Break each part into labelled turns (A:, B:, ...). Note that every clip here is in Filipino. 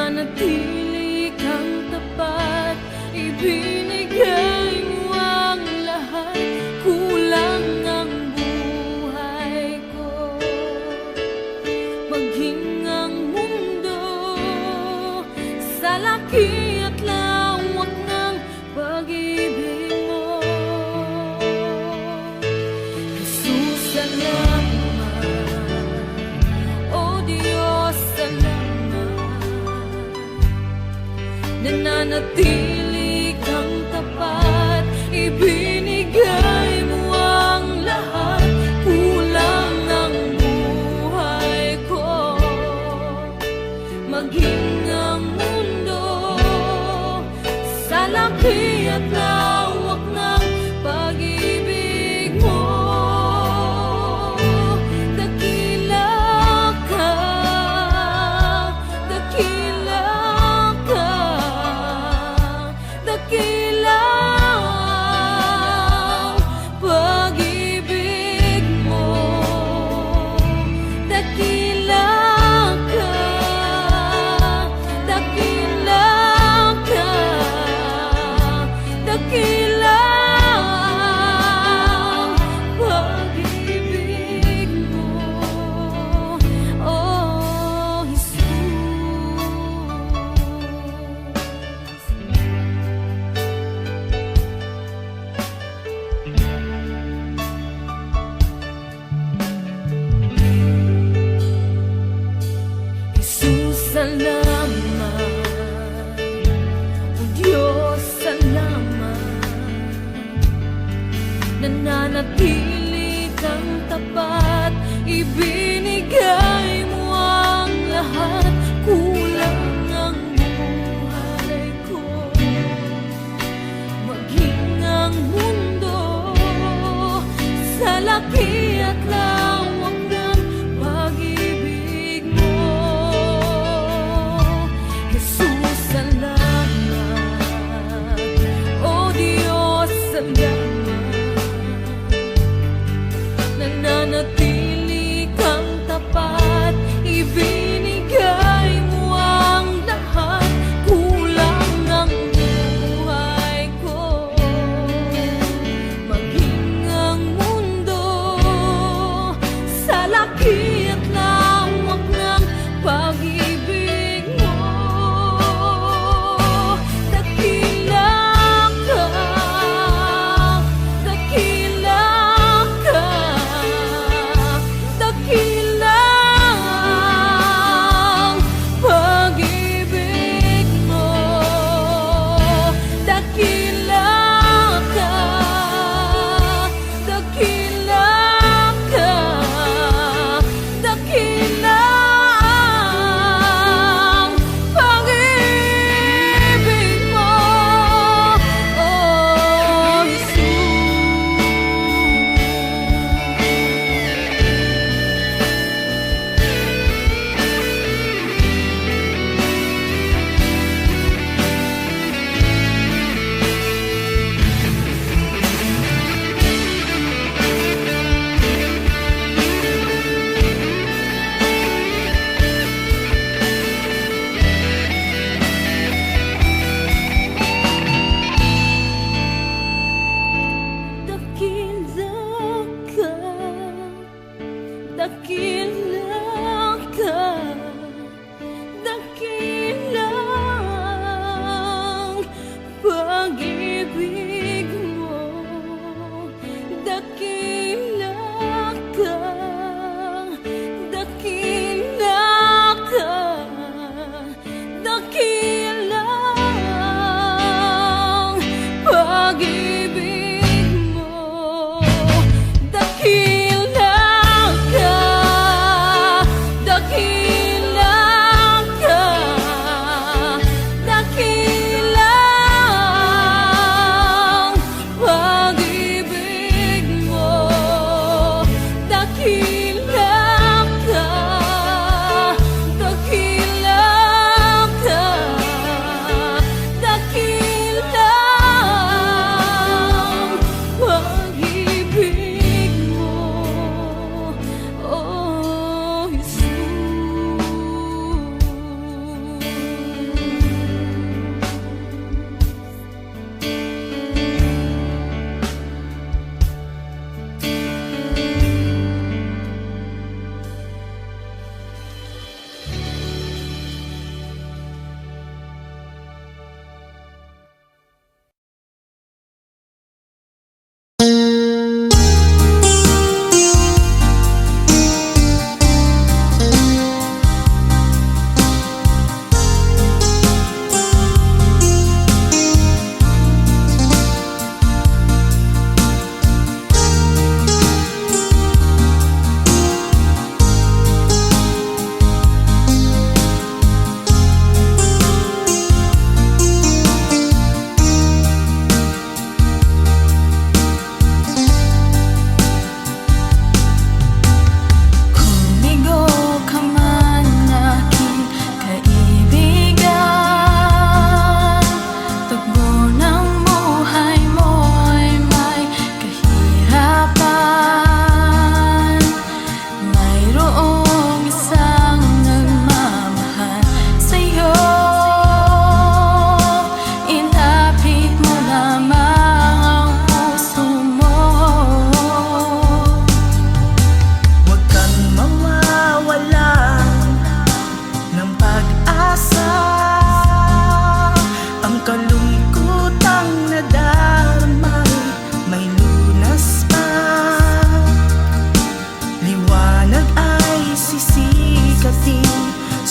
A: nananatili kang tapat, ibinigay mo ang lahat, kulang ang buhay ko. Maging ang mundo sa laki at lawak ng pag-ibig mo, Jesus, salamat. O Diyos, salamat. Nananatili kang tapat, ibinigay mo ang lahat, kulang ang buhay ko. Maging ang mundo sa laki at lawak ng pag-ibig mo, dakila ka, dakila ka,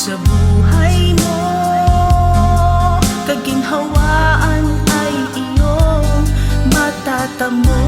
B: sa buhay mo. Kaginhawaan ay iyong matatamo.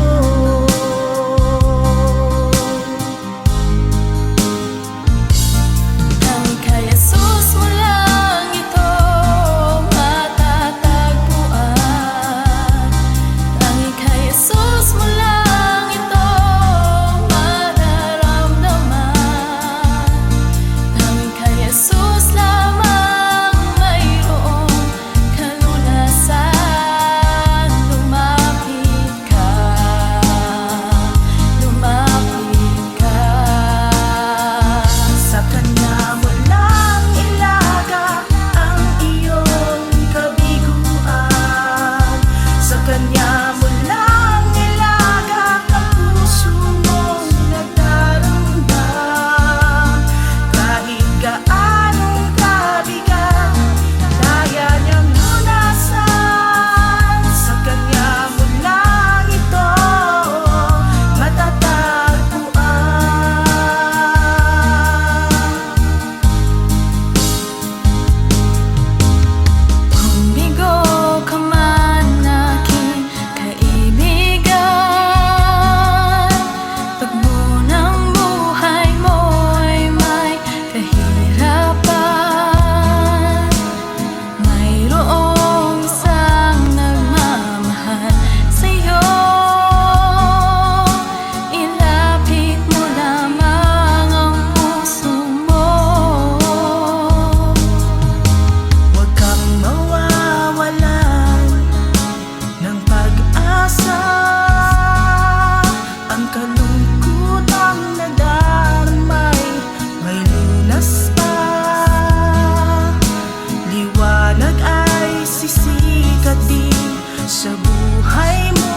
B: Sa buhay mo,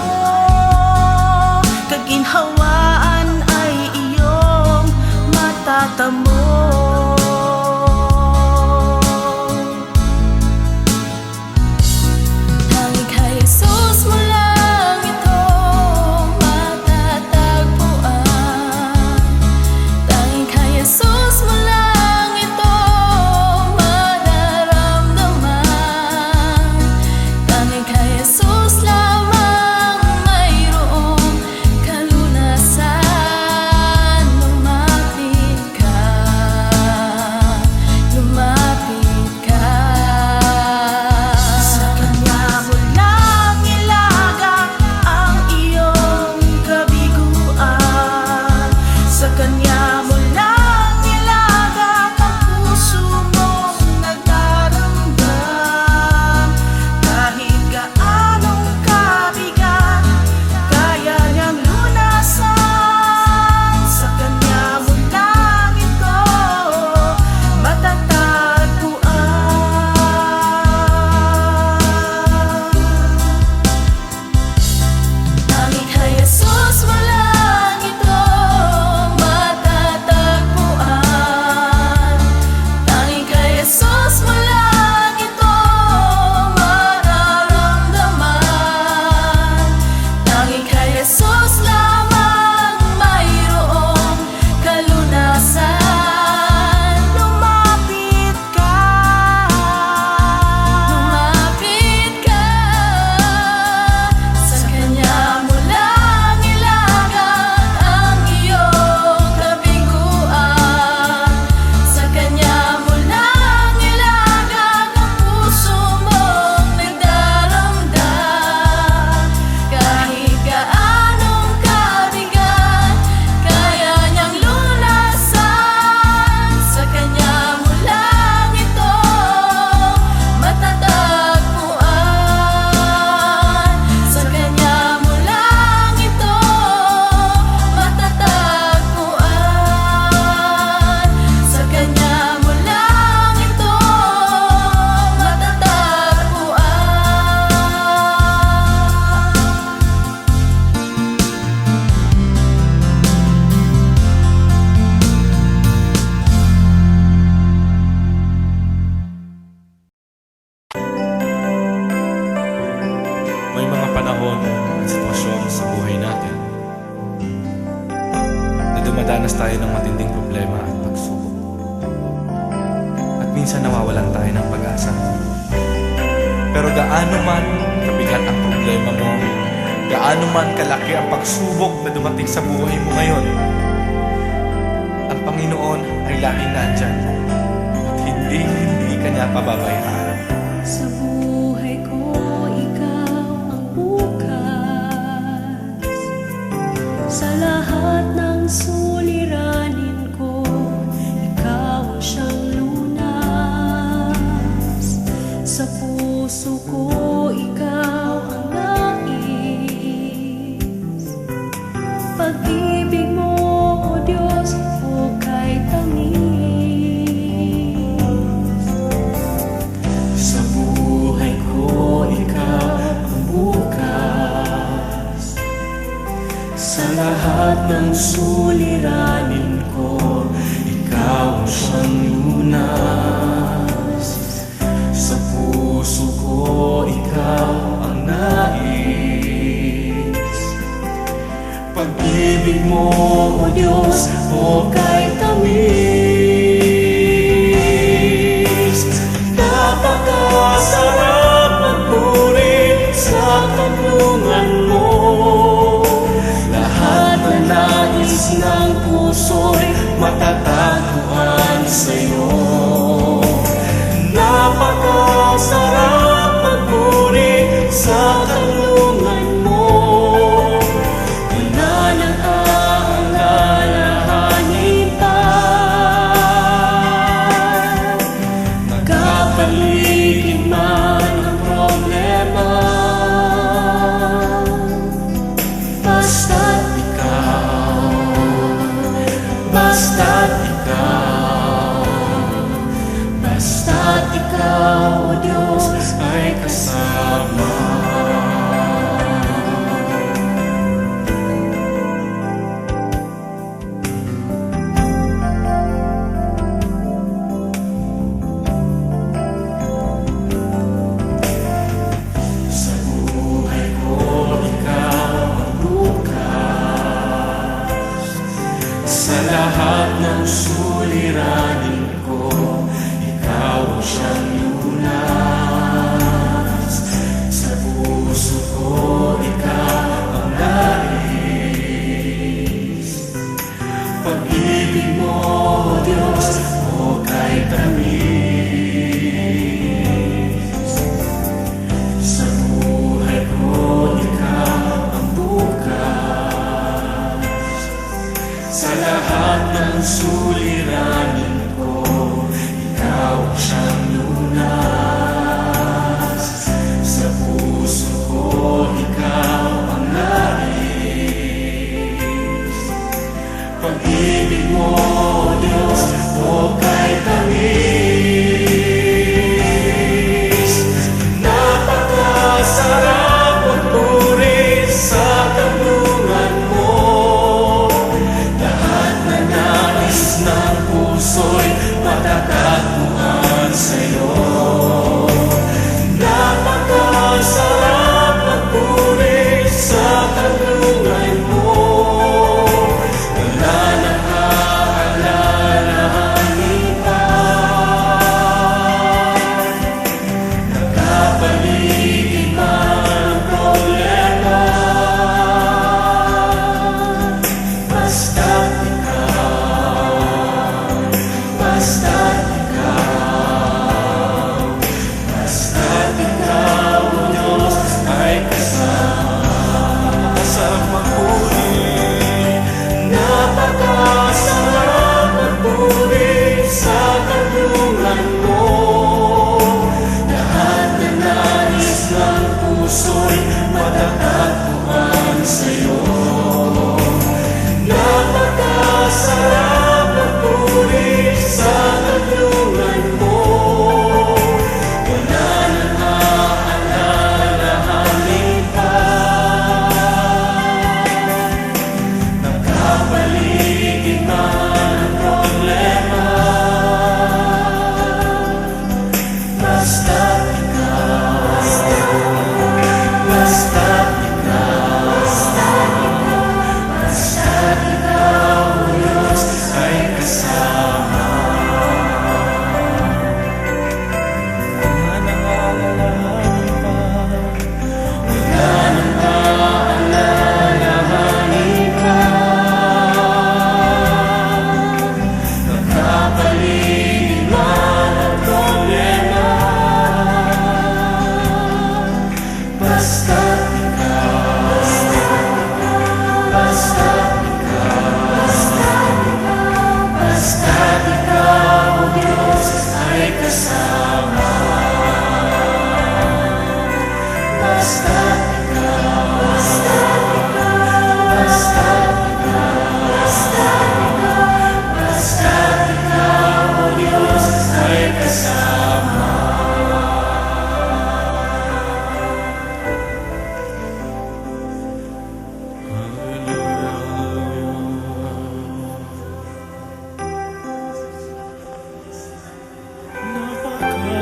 B: kaginhawaan ay iyong matatamo. Tanging kay Jesus mo lang ito matatagpuan. Tanging kay Jesus mo lang ito mararamdaman. Tanging kay Jesus lamang mayroong kalunasan. Lumapit ka, lumapit ka. Sa Kanya mo lang ilagak ang iyong kabiguan. Sa Kanya mo lang ilagak ang puso mong nagdaramdam. Kahit gaanong kabigat, kaya niyang lunasan. Sa Kanya mo lang ito matatagpuan. Tanging kay Jesus mo lang ito matatagpuan. Tanging kay Jesus mo lang ito mararamdaman. Tanging kay Jesus lamang mayroong kalunasan. Lumapit ka, lumapit ka. Sa Kanya mo lang ilagak ang iyong kabiguan. Sa Kanya mo lang ilagak ang puso mong nagdaramdam. Kahit gaanong kabigat, kaya niyang lunasan. Sa Kanya mo lang ito matatagpuan. Sa Kanya mo lang ito matatagpuan. Sa Kanya mo lang ito
C: May mga panahon at sitwasyon sa buhay natin na dumadanas tayo ng matinding problema at pagsubok. At
D: minsan nawawalan tayo ng pag-asa. Pero gaano man kabigat ang problema mo, gaano man kalaki ang pagsubok na dumating sa buhay mo ngayon, ang Panginoon ay laging nandyan at hindi ka niya pababayaan.
A: Sa buhay ko, ikaw ang bukas. Sa lahat ng suliranin ko, ikaw ang siyang lunas. Sa puso ko, ikaw ang nais. Pag-ibig mo, O Diyos, hukay tamis.
D: Sa buhay ko, ikaw ang bukas. Sa lahat ng suliranin ko, ikaw ang siyang lunas. Sa puso ko, ikaw ang nais. Pag-ibig mo, O Diyos, hukay tamis. Napakasarap magpuri sa kanlungan mo. Lahat na nais ng puso'y matatagpuan sa'yo. Napakasarap magpuri sa kanlungan mo. Wala nang aalalahanin pa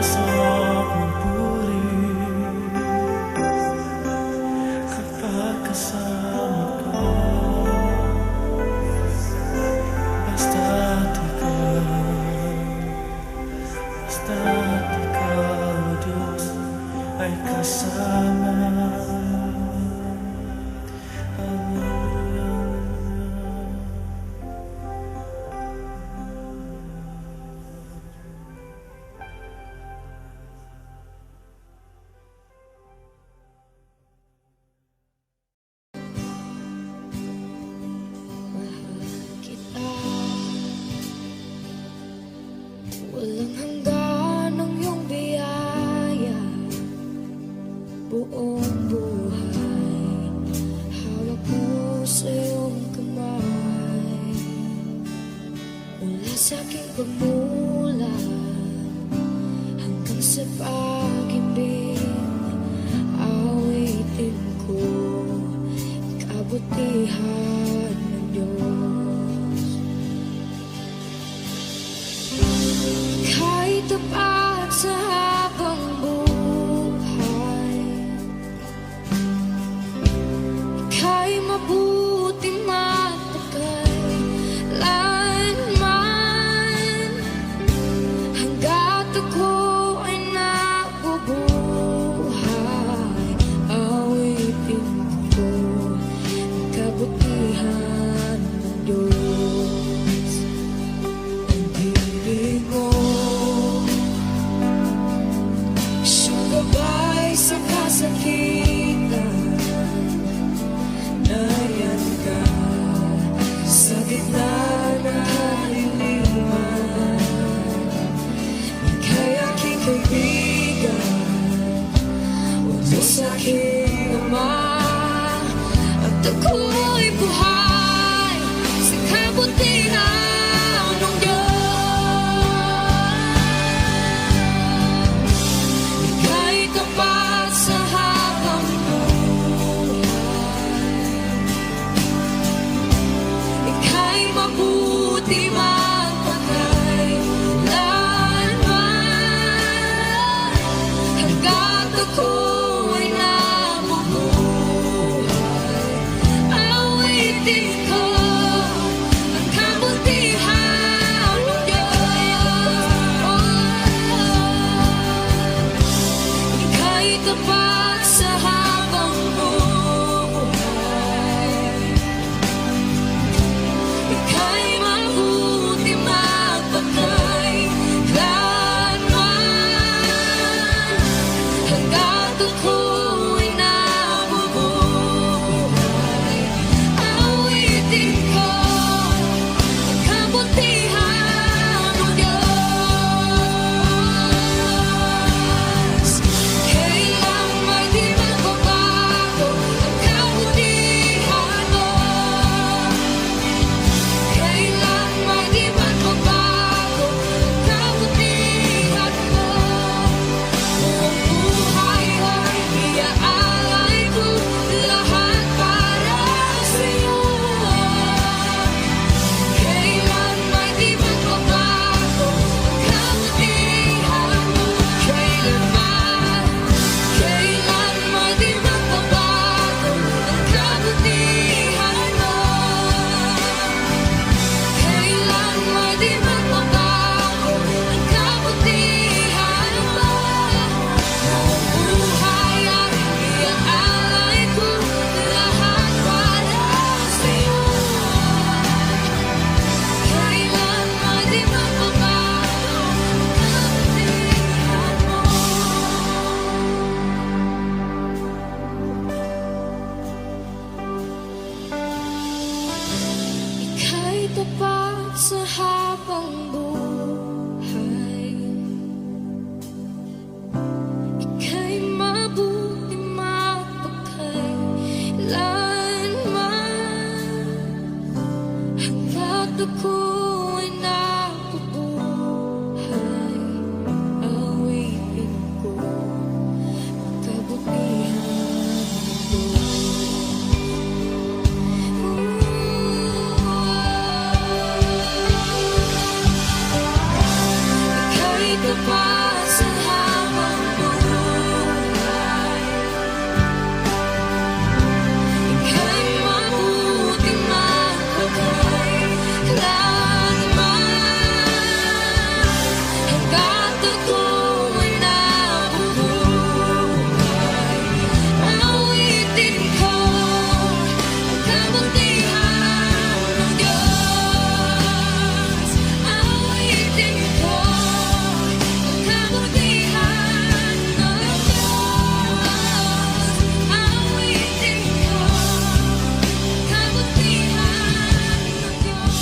C: sarap ng puris kapag kasama ka. Basta't ikaw, Diyos, ay kasama.
A: Kita walang hanggan ang iyong biyaya, buong buhay hawak mo sa iyong kamay. Mula sa aking pagmulat hanggang sa pag-ibig, awitin ko kabutihan ng Diyos. Kahit tapat sa habang buhay, ika'y mabuti matagal lanman. Hanggat ako ay nabubuhay, awitin ko ang kabutihan ng Diyos. Ang ibig mo, siyang gabay sa kasakitan. Nariyan ka sa gitna ng kaliliman. Ika'y aking kaibigan, o Diyos aking Ama. At ako'y buhay sa kabutihan ng Diyos. Ika'y tapat sa habang buhay, ika'y mabuti magpakailanman. Hanggat ako ay nabubuhay, ako'y nabubuhay. Awitin ko ang kabutihan ng Diyos. Awitin ko ang kabutihan ng Diyos. Awitin ko ang kabutihan ng Diyos.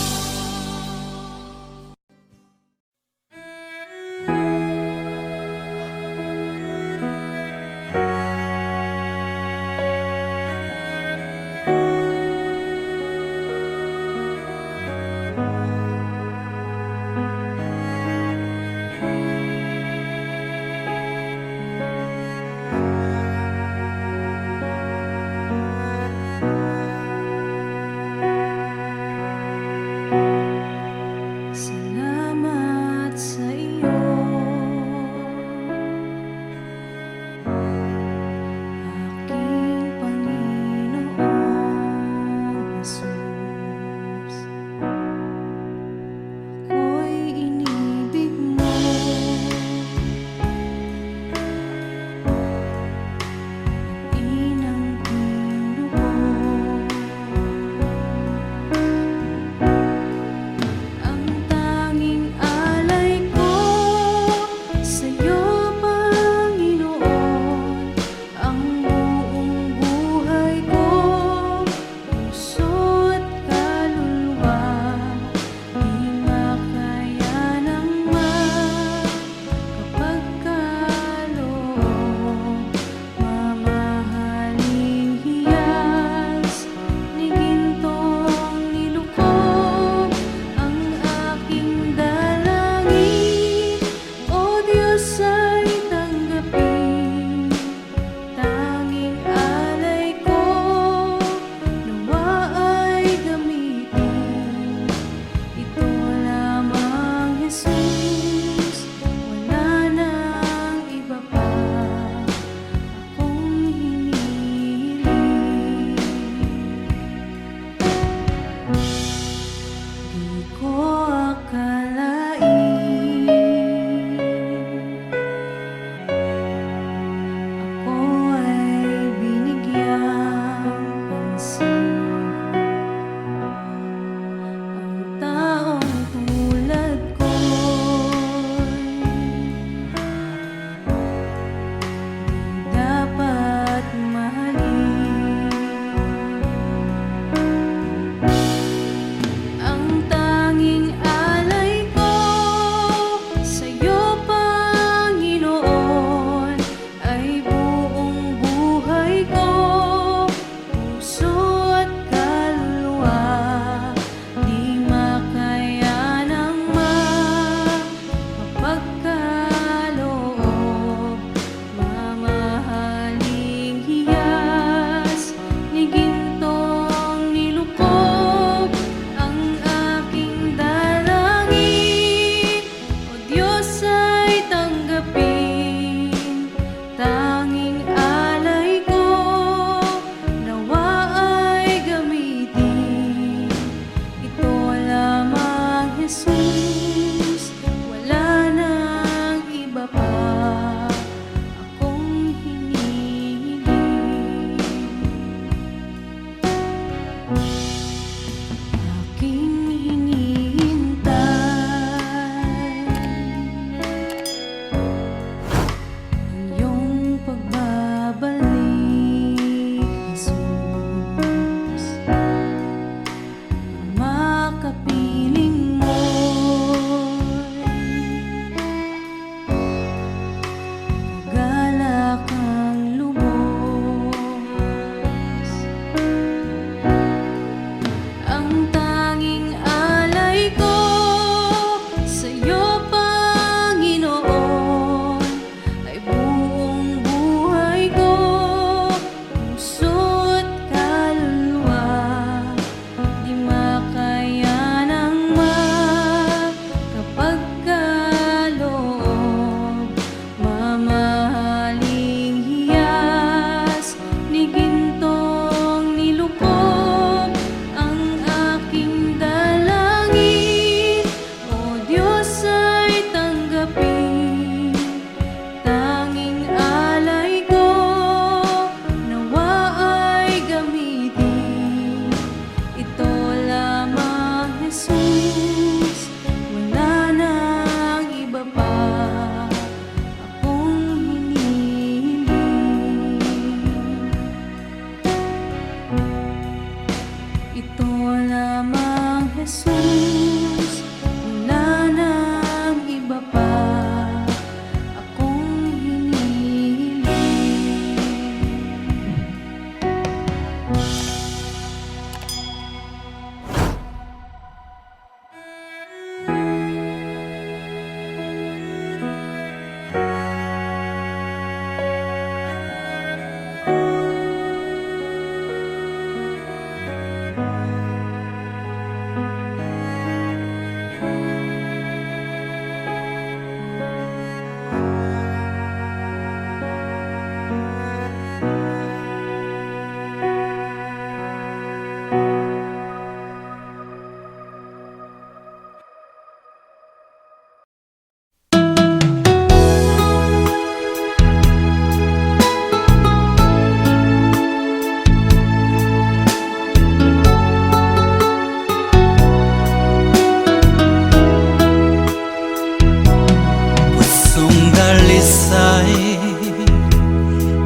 E: dalisay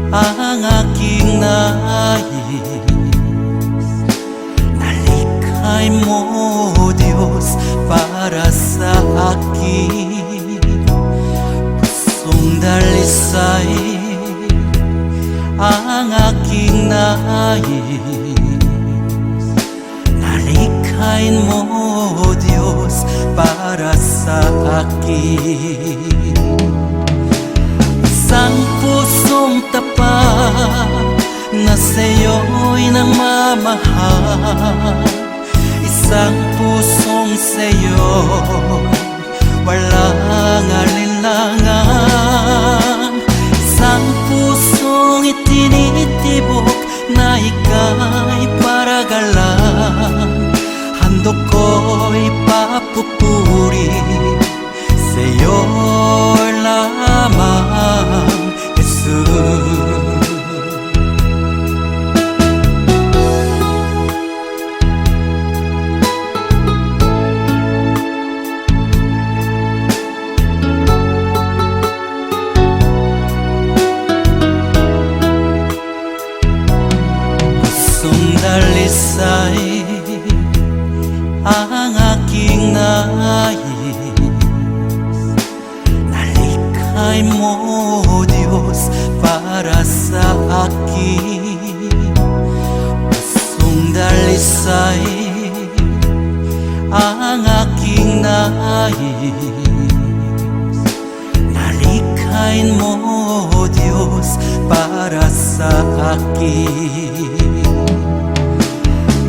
E: ang aking nais. Nalikhay mo, Diyos, para sa akin. Pusong dalisay ang aking nais. Nalikhain mo, Diyos, para sa akin. Isang pusong tapat na sa'yo'y nagmamahal. Isang pusong sa'yo walang alinlangan. Isang pusong itinitibok na ika'y paragalan. Handog ko'y papupuri sa'yo lamang, Jesus. Dalisay ang aking nais. Nalikhay mo, Diyos, para sa akin. Pusong dalisay ang aking nais. Nalikhain mo, Diyos, para sa akin.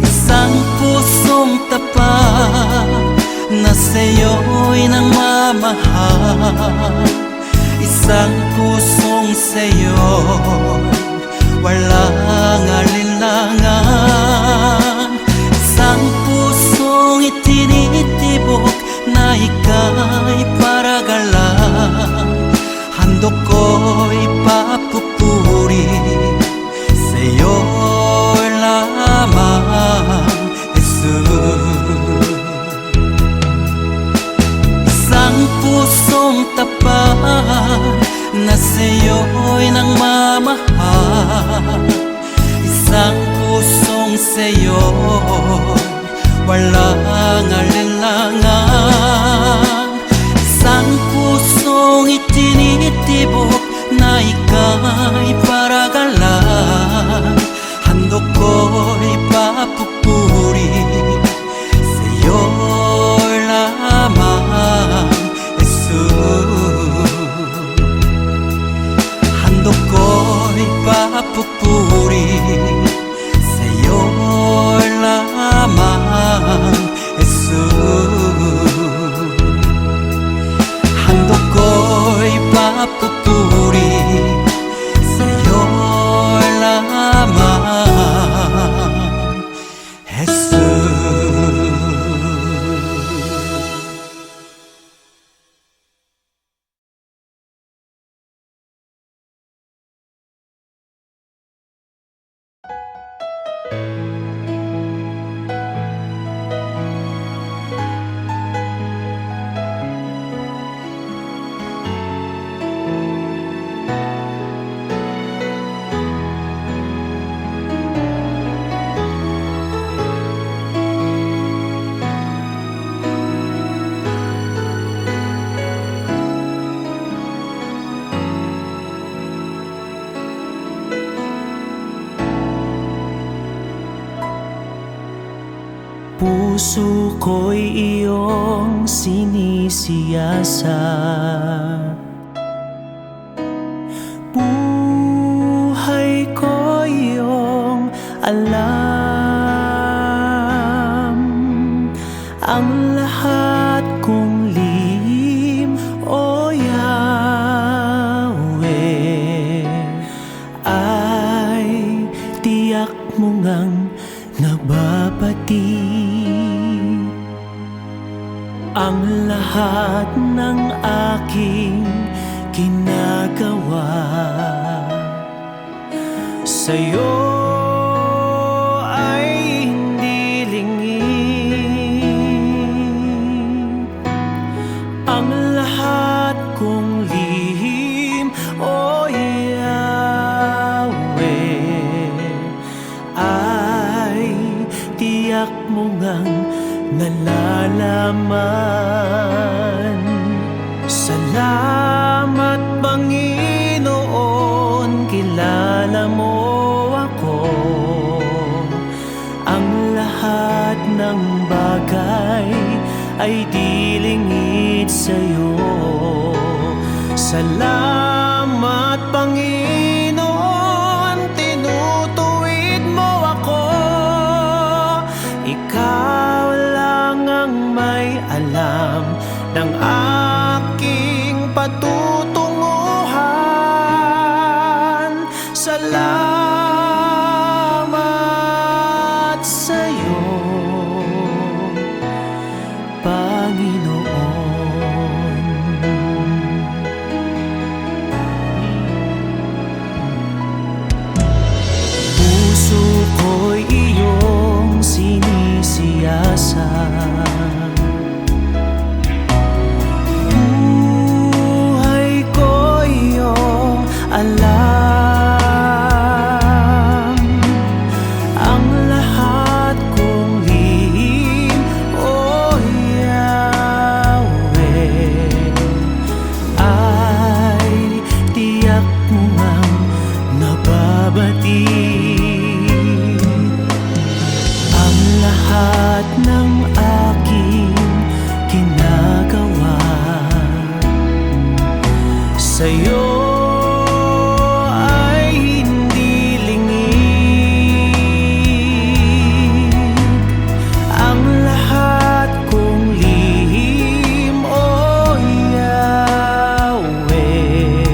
E: Isang pusong tapat na sa'yo'y nagmamahal. Isang pusong sa'yo walang alinlangan. Isang pusong itinitibok na ika'y paragalan. Handog ko'y papupuri sa'yo lamang, Jesus. Isang pusong tapat na sa'yo'y nagmamahal. Isang pusong sa'yo walang alinlangan. Isang pusong itinitibok na ika'y paragalan. Handog ko'y papupuri sa'yo lamang, Jesus. Handog ko'y papupuri sa'yo lamang, Jesus. Handog ko'y papupuri sa'yo lamang, Jesus. Puso ko'y iyong sinisiyasat. Buhay ko'y iyong alam. Ang lahat kong lihim, O Yahweh, ay tiyak mo ngang nababati. Ang lahat ng aking ginagawa sa'yo ay hindi lingid. Ang lahat kong lihim, Salamat Panginoon, tinutuwid mo ako. Ikaw lang ang may alam ng aking patutunguhan. Salamat sa'yo, Panginoon. Puso ko'y iyong sinisiyasat, buhay ko iyong alam. Ang lahat kong lihim, O Yahweh, ay tiyak mo ngang nababati. Ang lahat ng aking ginagawa sa'yo ay hindi lingid. Ang lahat kong lihim, O Yahweh,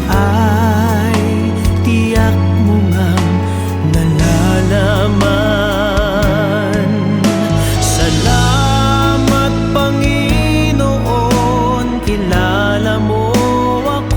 E: ay tiyak mo ngang nalalaman. Salamat Panginoon, kilala mo ako.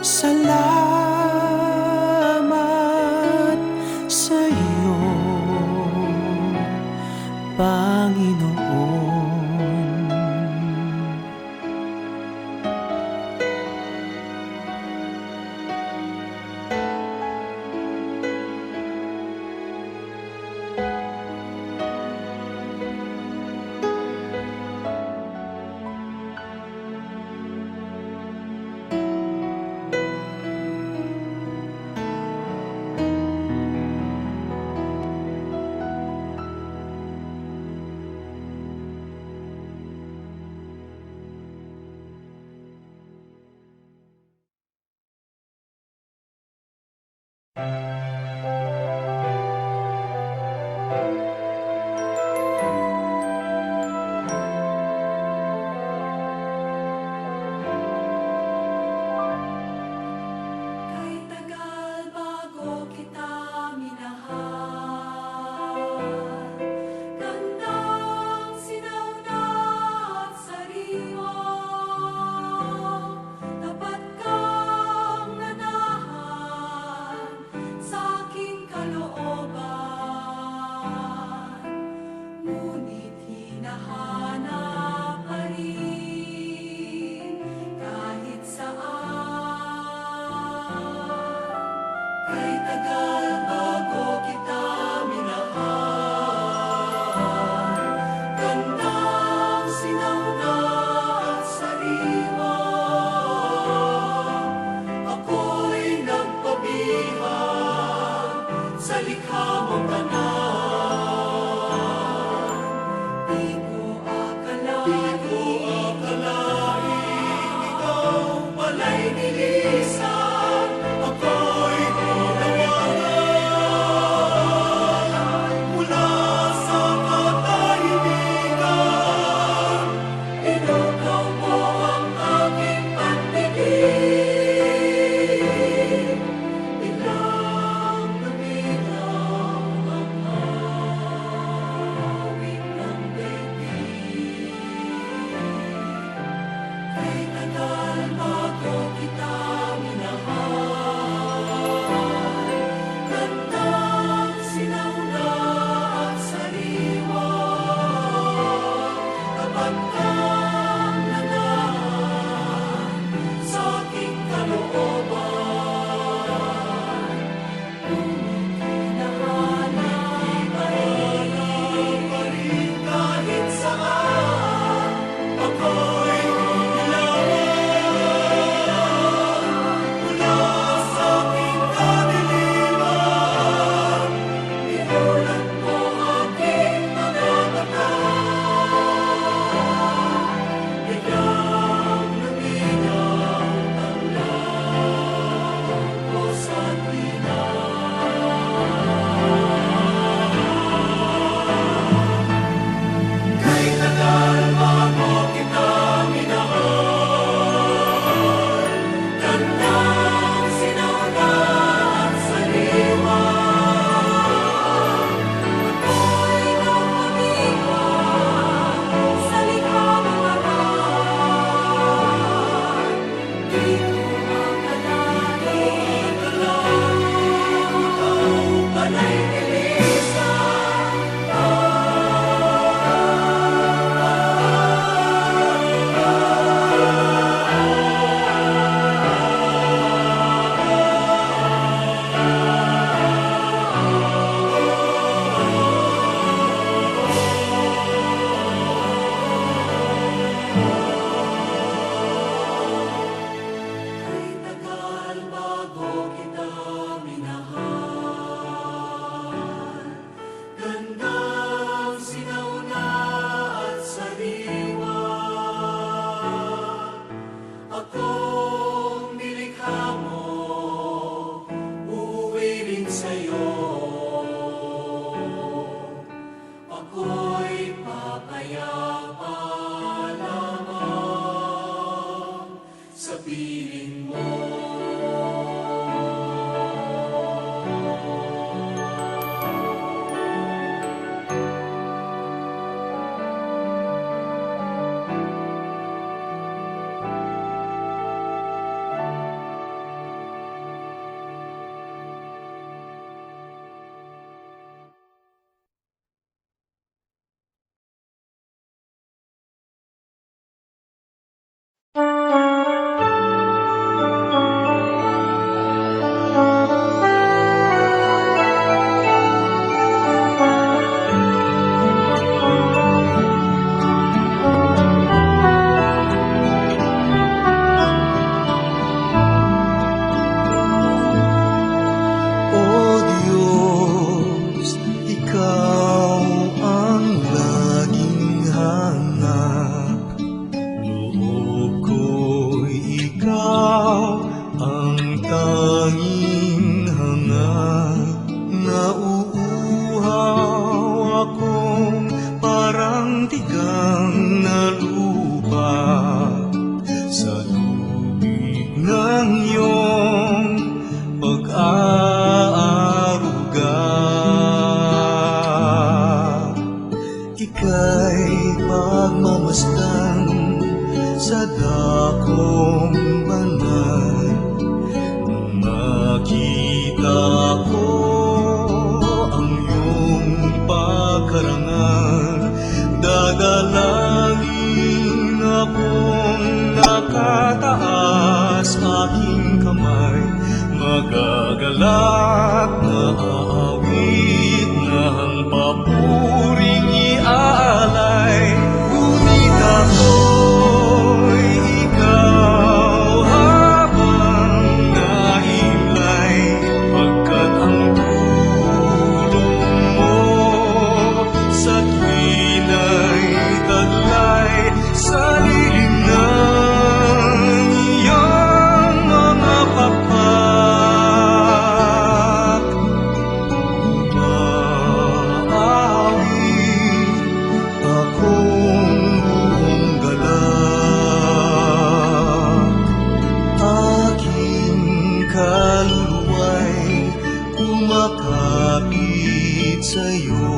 E: Salamat sa iyo, Panginoon. ang iyong pag-aaruga. Ika'y pagmamasdan sa dakong banal. Makita ko ang iyong pagkarangal. Dadalangin akong nakataas, aking kamay magagalak na aawit na ang papuring iaalay. Ngunit ako'y ikaw habang nahimlay, pagkat ang tulong mo sa tuwina'y taglay sa lilim ng iyong mga pakpak. Umaawi akong buong galak, aking kaluluwa'y kumakapit sa'yo.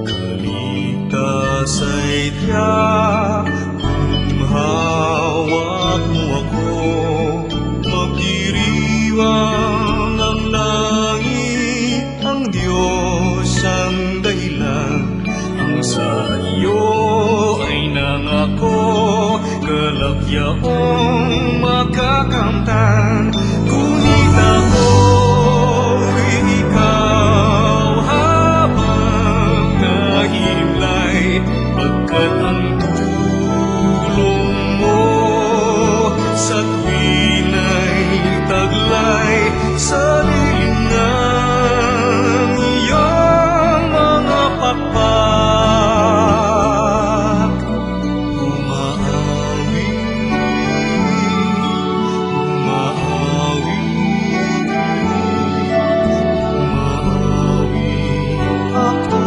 E: Kaligtas ay tiyak kung hawak mo ako. Magdiriwang ang langit, ang Diyos ang dahilan. Ang sa iyo ay nangako, kalagyaong makakamtan. Ngunit ako'y ikaw habang nahimlay, pagkat ang tulong mo sa tuwina'y taglay sa lilim ng iyong mga pakpak. Umaawi, umaawi, umaawi ako.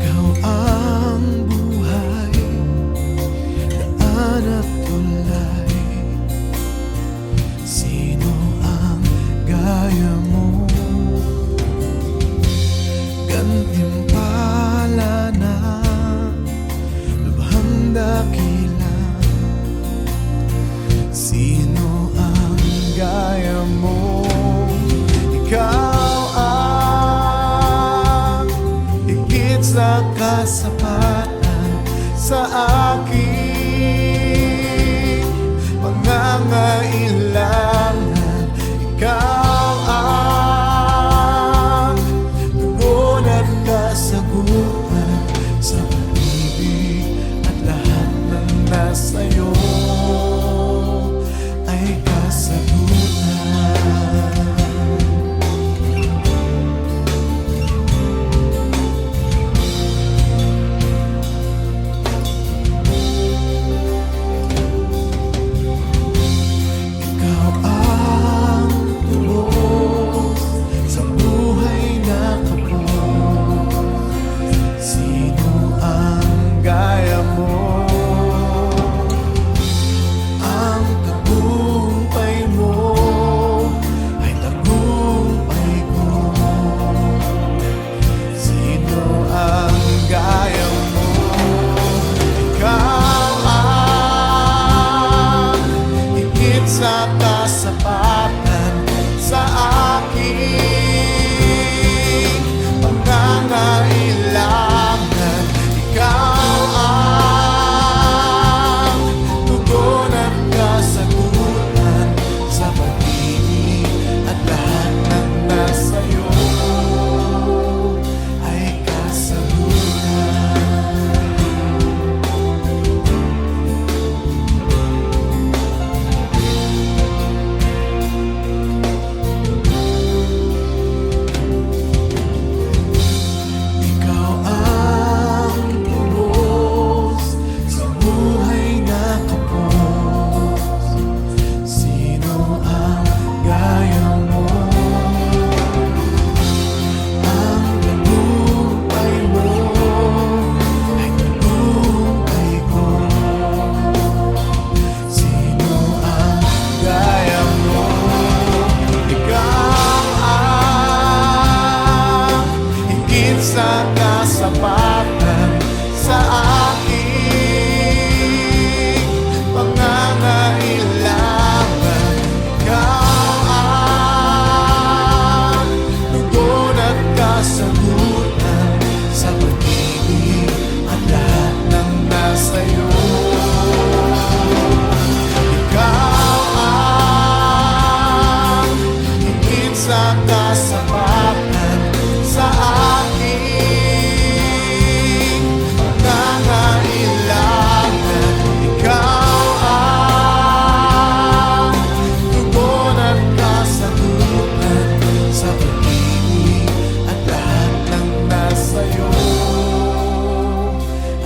E: Ikaw ang buhay, daan at tulay. Sino ang gaya mo? Gantimpala na lubhang dakila. Sino ang gaya mo? Ikaw ang higit sa kasapatan sa aking pangangailangan. Ikaw ang kasapatan sa aking pangangailangan. Ikaw ang tugon at kasagutan sa pag-ibig, at lahat ng nasa'yo ay kasagutan. Ikaw ang tubos sa buhay na kapos. Sino ang gaya mo? Ang tagumpay mo ay tagumpay ko. Sino ang gaya mo? Ikaw ang higit sa kasapatan sa aking pangangailangan. Ikaw ang tugon at kasagutan sa pag-ibig, at lahat ng nasa'yo. Ikaw ang higit sa kasapatan sa aking pangangailangan. Ikaw ang tugon at kasagutan sa pag-ibig, at lahat ng nasa'yo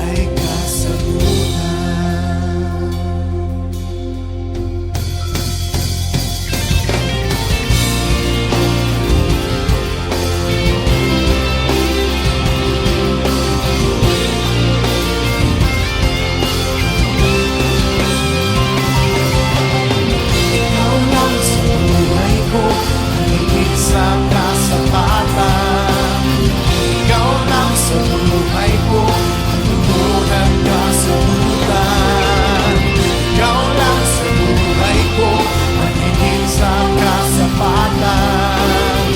E: ay kasagutan. Ikaw lang sa buhay ko, ang higit sa kasapatan. Ikaw lang sa buhay ko, ang tugon at kasagutan. Ikaw lang sa buhay ko, ang higit sa kasapatan.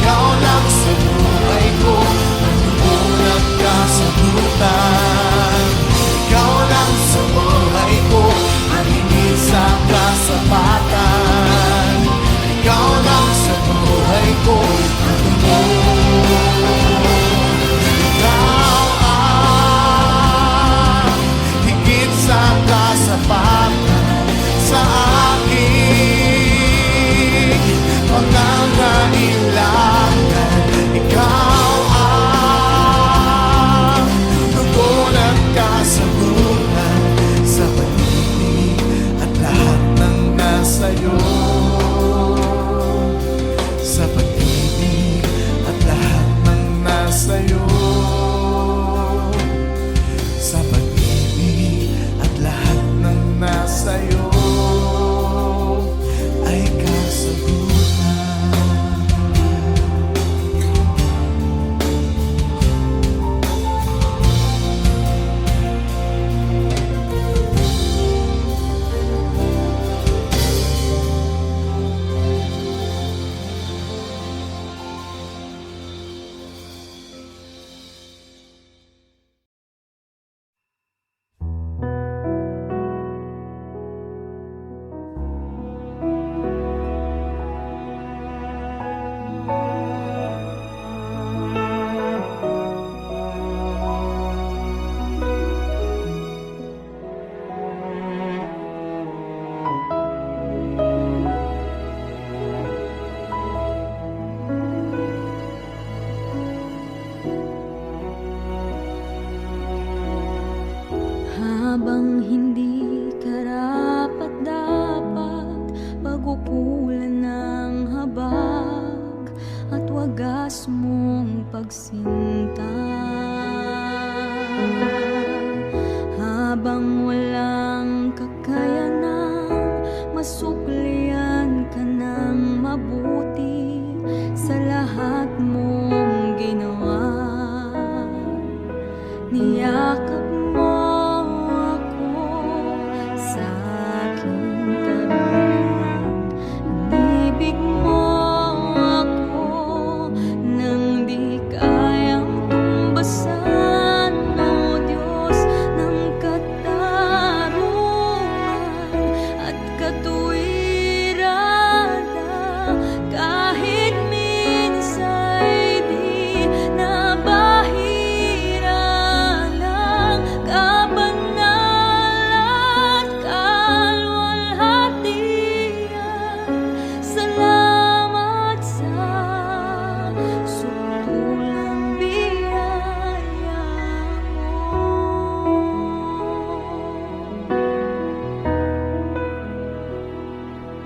E: Ikaw lang sa buhay ko, ang tugon at kasagutan. Ikaw lang sa buhay ko, ang higit sa kasapatan. Ikaw lang sa buhay ko, ang tugon. Ikaw ang higit sa kasapatan sa aking pangangailangan. Ikaw ang tugon at kasagutan sa pag-ibig, at lahat ng nasa'yo. Sa pag-ibig, at lahat ng nasa'yo. Sa pag-ibig, at lahat ng nasa'yo ay kasagutan.
A: Habang hindi karapat-dapat, pagupulan ng habag at wagas mong pagsinta. Habang walang kakayanang masuklian ka ng mabuti sa lahat mong ginawa, niyakap mo ako sa aking tabi.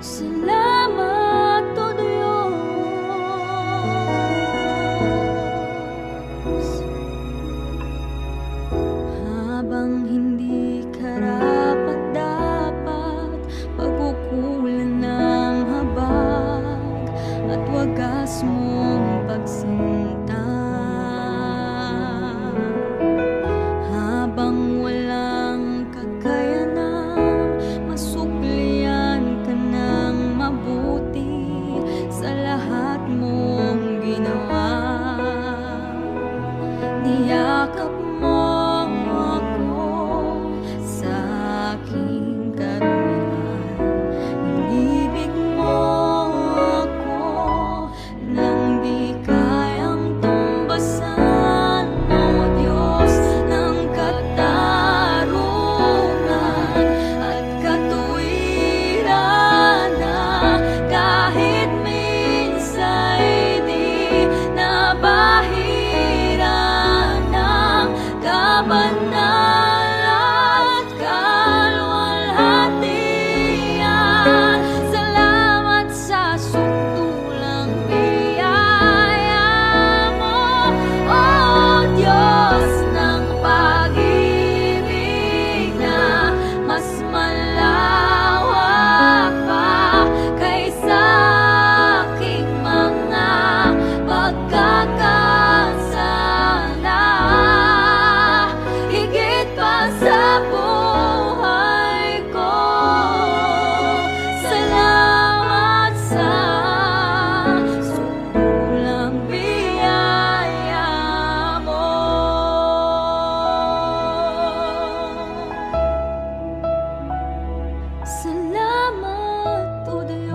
A: Salamat, O Diyos. Habang hindi karapat-dapat, pagkukulan ng habag at wagas mong pagsinta. Habang walang kakayanang masuklian ka ng mabuti sa lahat mong ginawa. Niyakap mo ako sa aking karumihan. Inibig mo ako nang di kayang tumbasan. O Diyos ng katarungan at katuwiran, na kahit minsa'y di nabahira ng kabanal at kalwalhatian. Salamat sa sutulang biyaya mo, O Diyos ng pag-ibig na mas malawak pa kaysa aking mga pagkakasala. Higit pa sa buhay ko, salamat sa sutulang biyaya mo. Salamat, O Diyos.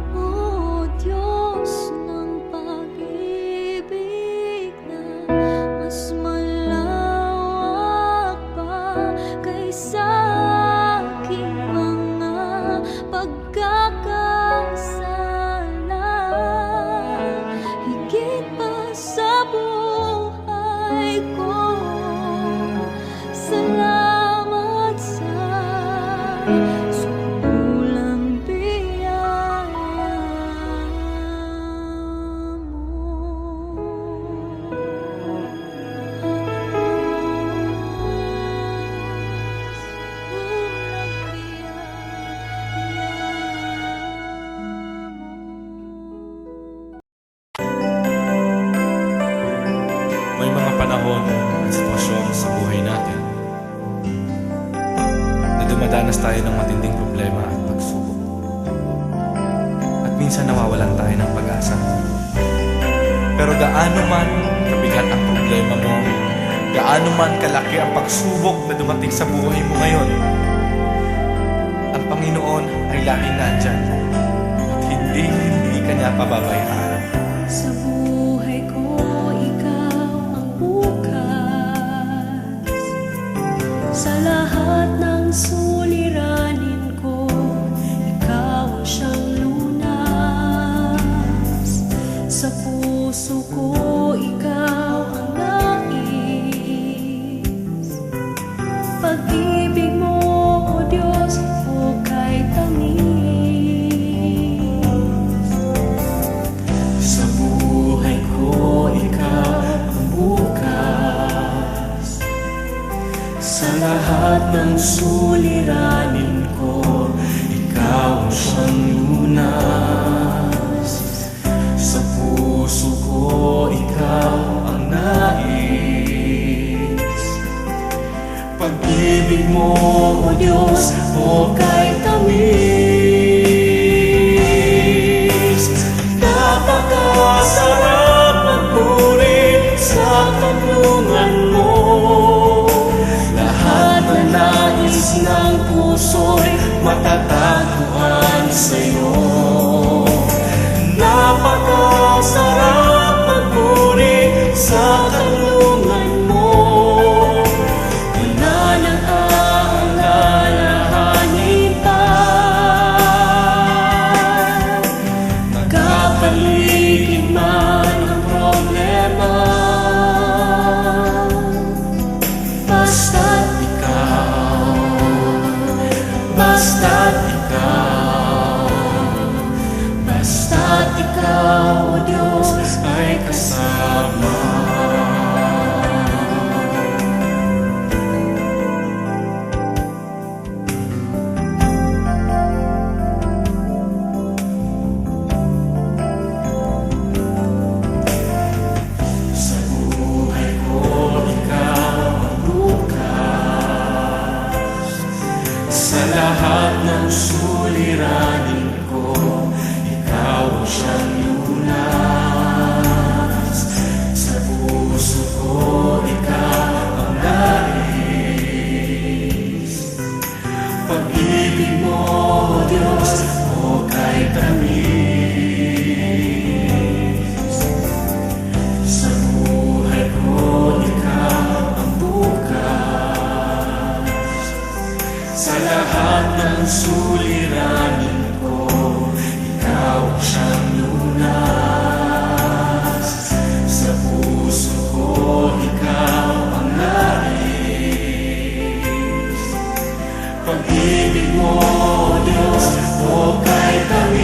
A: O Diyos ng pag-ibig na mas malawak pa kaysa aking mga pagkakasala. Higit pa sa buhay ko, salamat sa sutulang biyaya
C: May mga panahon at sitwasyon sa buhay natin na dumadanas tayo ng matinding problema at pagsubok. At minsan nawawalan tayo ng pag-asa.
D: Pero gaano man kabigat ang problema mo, gaano man kalaki ang pagsubok na dumating sa buhay mo ngayon, ang Panginoon ay laging nandyan at hindi ka niya pababayaan.
A: Sa buhay ko, ikaw ang bukas. Sa lahat ng suliranin ko, ikaw ang siyang lunas. Sa puso ko, ikaw ang nais. Pag-ibig mo, O Diyos, hukay tamis.
F: Sa buhay ko, ikaw ang bukas. Sa lahat ng suliranin ko, ikaw ang siyang lunas. Sa puso ko, ikaw ang nais. Pag-ibig mo, O Diyos, hukay tamis. Napakasarap magpuri sa kanlungan mo. Lahat na nais ng puso'y matatagpuan sa'yo. Napakasarap magpuri sa kanlungan mo. Wala nang basta't ikaw, o Diyos, ay kasama. Sa buhay ko, ikaw ang bukas. Sa lahat ng suliranin ko, ikaw ang siyang lunas. Sa puso ko, ikaw ang nais. Pag-ibig mo, O Diyos, o kay tamis. Sa buhay ko, ikaw ang bukas. Sa lahat ng suliranin ko, ikaw ang siyang lunas. Sa puso ko, ikaw ang nais. Pag-ibig mo, O Diyos, o kay tamis.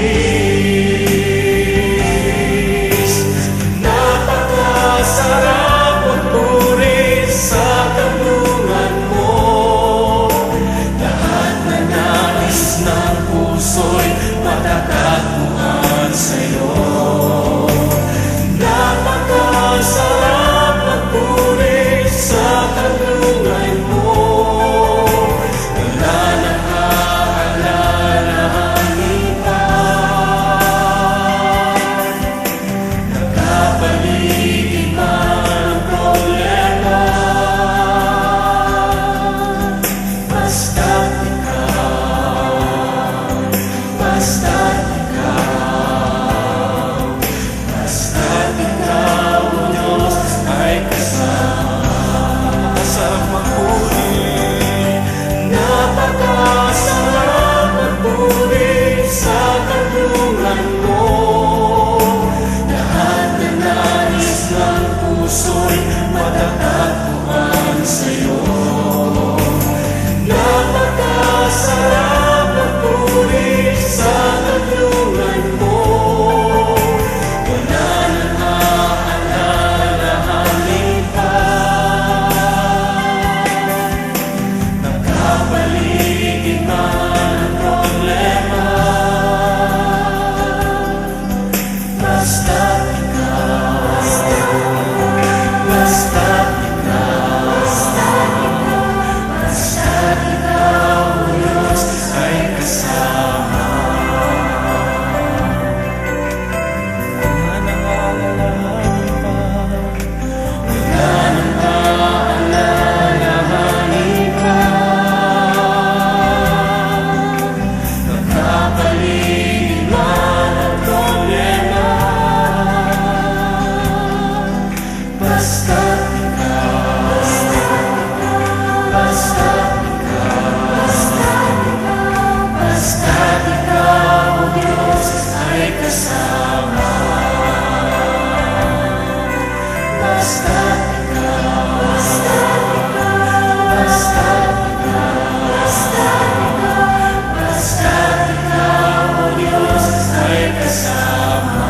F: Napakasarap magpuri sa kanlungan mo. Lahat na nais ng puso'y matatagpuan sa'yo. Napakasarap magpuri sa kanlungan mo. Wala nang aalalahanin pa. Nagkapaligid man ang problema. Basta't ikaw, basta't ikaw, basta't ikaw, O Diyos, ay kasama sa pagpuri. Napakasarap magpuri sa kanlungan mo. Lahat na nais ng puso'y matatagpuan sa'yo. Napakasarap magpuri sa kanlungan mo. Wala nang aalalahanin pa. Nagkapaligid man ang problema. Basta't ikaw, basta't ikaw, basta't ikaw, O Diyos, ay kasama. Wala nang aalalahanin pa. Wala nang aalalahanin pa. Nagkapaligid man ang problema. Basta't ikaw, basta't ikaw, O Diyos, ay kasama. Basta't ikaw, basta't ikaw, O Diyos, ay kasama.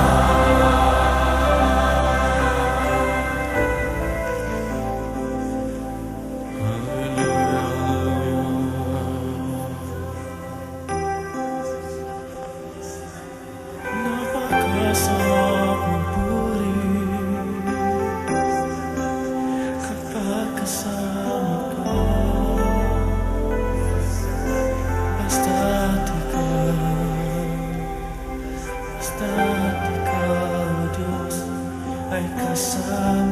F: Napakasarap magpuri kapag kasama ka. Basta't ikaw, O Diyos, ay kasama.